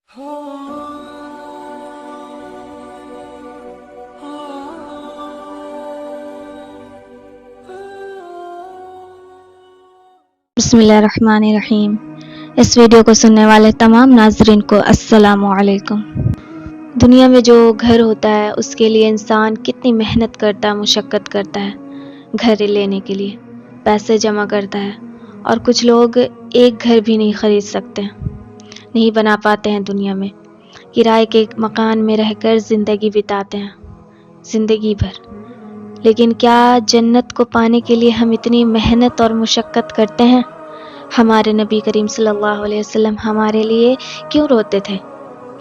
बिस्मिल्लाहिर्रहमानिर्रहीम। इस वीडियो को सुनने वाले तमाम नाज़रीन को अस्सलामु अलैकुम। दुनिया में जो घर होता है उसके लिए इंसान कितनी मेहनत करता है, मुशक्क़त करता है घर लेने के लिए, पैसे जमा करता है। और कुछ लोग एक घर भी नहीं ख़रीद सकते, नहीं बना पाते हैं दुनिया में, किराए के मकान में रहकर ज़िंदगी बिताते हैं ज़िंदगी भर। लेकिन क्या जन्नत को पाने के लिए हम इतनी मेहनत और मुशक्क़त करते हैं? हमारे नबी करीम सल्लल्लाहु अलैहि वसल्लम हमारे लिए क्यों रोते थे?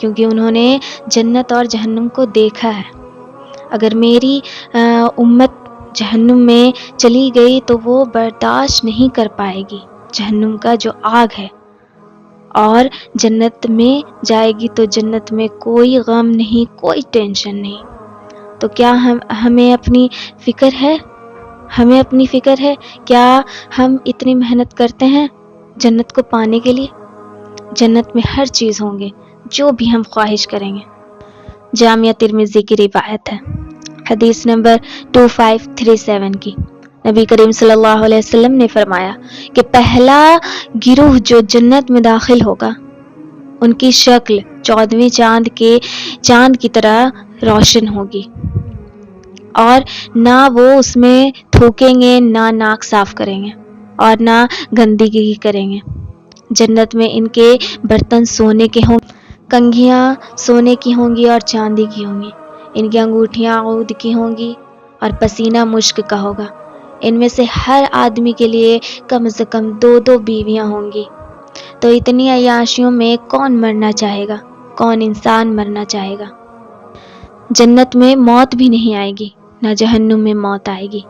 क्योंकि उन्होंने जन्नत और जहन्नुम को देखा है। अगर मेरी उम्मत जहन्नुम में चली गई तो वो बर्दाश्त नहीं कर पाएगी जहन्नुम का जो आग है, और जन्नत में जाएगी तो जन्नत में कोई गम नहीं, कोई टेंशन नहीं। तो क्या हमें अपनी फ़िक्र है? हमें अपनी फ़िक्र है? क्या हम इतनी मेहनत करते हैं जन्नत को पाने के लिए? जन्नत में हर चीज़ होंगे जो भी हम ख्वाहिश करेंगे। जामिया तिर्मिज़ी की रिवायत है, हदीस नंबर 2537 की। नबी करीम सल्लल्लाहु अलैहि वसल्लम ने फरमाया कि पहला गिरोह जो जन्नत में दाखिल होगा उनकी शक्ल 14वें चाँद की तरह रोशन होगी, और ना वो उसमें थूकेंगे, ना नाक साफ करेंगे, और ना गंदगी करेंगे। जन्नत में इनके बर्तन सोने के होंगे, कंघियाँ सोने की होंगी और चांदी की होंगी। इनकी अंगूठियाँ ऊद की होंगी और पसीना मुश्क का होगा। इनमें से हर आदमी के लिए कम से कम 2-2 बीवियाँ होंगी। तो इतनी अय्याशियों में कौन मरना चाहेगा? कौन इंसान मरना चाहेगा? जन्नत में मौत भी नहीं आएगी, ना जहन्नुम में मौत आएगी।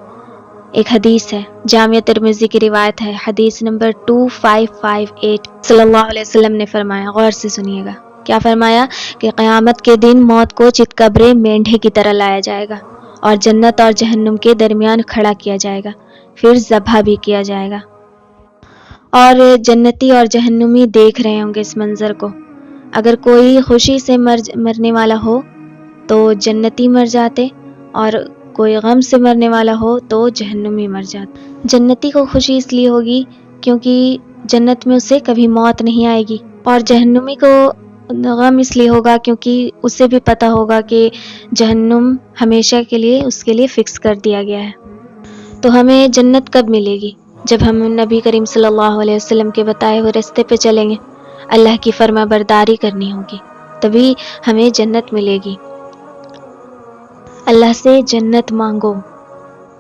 एक हदीस है, जामिया तिर्मिज़ी की रिवायत है, हदीस नंबर 2558। सल्लल्लाहु अलैहि वसल्लम ने फरमाया, गौर से सुनिएगा, क्या फरमाया कि क़यामत के दिन मौत को चितकबरे मेंढे की तरह लाया जाएगा और जन्नत और जहन्नुम के दरमियान खड़ा किया जाएगा, फिर ज़बह भी किया जाएगा। और जन्नती और जहन्नुमी देख रहे होंगे इस मंज़र को। अगर कोई खुशी से मरने वाला हो तो जन्नती मर जाते, और कोई गम से मरने वाला हो तो जहन्नुमी मर जाता। जन्नती को खुशी इसलिए होगी क्योंकि जन्नत में उसे कभी मौत नहीं आएगी, और जहन्नुमी को गम इसलिए होगा क्योंकि उसे भी पता होगा कि जहन्नुम हमेशा के लिए उसके लिए फ़िक्स कर दिया गया है। तो हमें जन्नत कब मिलेगी? जब हम नबी करीम सल्लल्लाहु अलैहि वसल्लम के बताए हुए रास्ते पे चलेंगे, अल्लाह की फरमाबरदारी करनी होगी, तभी हमें जन्नत मिलेगी। अल्लाह से जन्नत मांगो,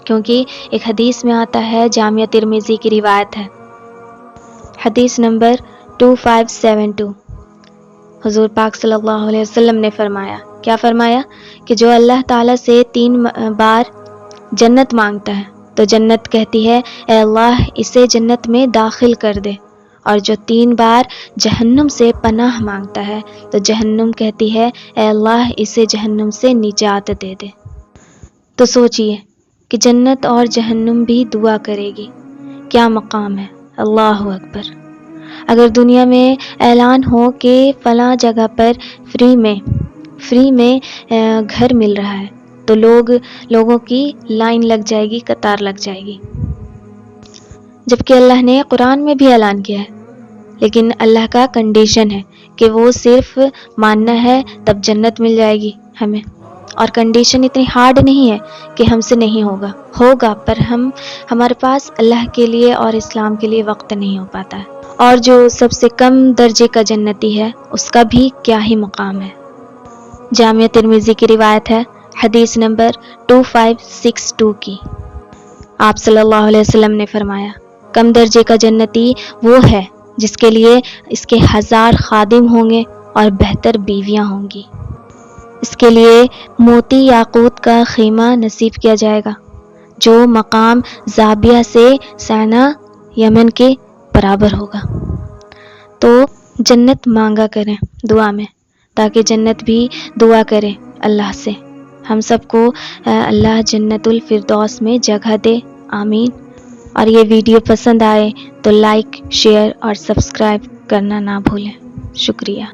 क्योंकि एक हदीस में आता है, जामिया तिर्मिज़ी की रिवायत है, हदीस नंबर 2572। हुज़ूर पाक सल्लल्लाहु अलैहि वसल्लम ने फरमाया, क्या फरमाया कि जो अल्लाह ताला से 3 बार जन्नत मांगता है तो जन्नत कहती है, ए अल्लाह इसे जन्नत में दाखिल कर दे। और जो 3 बार जहन्नुम से पनाह मांगता है तो जहन्नुम कहती है, ए अल्लाह इसे जहन्नुम से निजात दे दे। तो सोचिए कि जन्नत और जहन्नुम भी दुआ करेगी। क्या मकाम है! अल्लाहु अकबर। अगर दुनिया में ऐलान हो कि फ़लाँ जगह पर फ्री में घर मिल रहा है, तो लोगों की लाइन लग जाएगी, कतार लग जाएगी। जबकि अल्लाह ने कुरान में भी ऐलान किया है, लेकिन अल्लाह का कंडीशन है कि वो सिर्फ मानना है तब जन्नत मिल जाएगी हमें। और कंडीशन इतनी हार्ड नहीं है कि हमसे नहीं होगा, पर हमारे पास अल्लाह के लिए और इस्लाम के लिए वक्त नहीं हो पाता है। और जो सबसे कम दर्जे का जन्नती है उसका भी क्या ही मकाम है। जामिया तिर्मिज़ी की रिवायत है, हदीस नंबर 2562 की। आप सल्लल्लाहु अलैहि वसल्लम ने फरमाया, कम दर्जे का जन्नती वो है जिसके लिए इसके 1000 खादिम होंगे और बेहतर बीवियां होंगी। इसके लिए मोती याकूत का खीमा नसीब किया जाएगा, जो मकाम ज़ाबिया से सना यमन के बराबर होगा। तो जन्नत मांगा करें दुआ में, ताकि जन्नत भी दुआ करें अल्लाह से। हम सबको अल्लाह जन्नतुल फिरदौस में जगह दे, आमीन। और ये वीडियो पसंद आए तो लाइक, शेयर और सब्सक्राइब करना ना भूलें। शुक्रिया।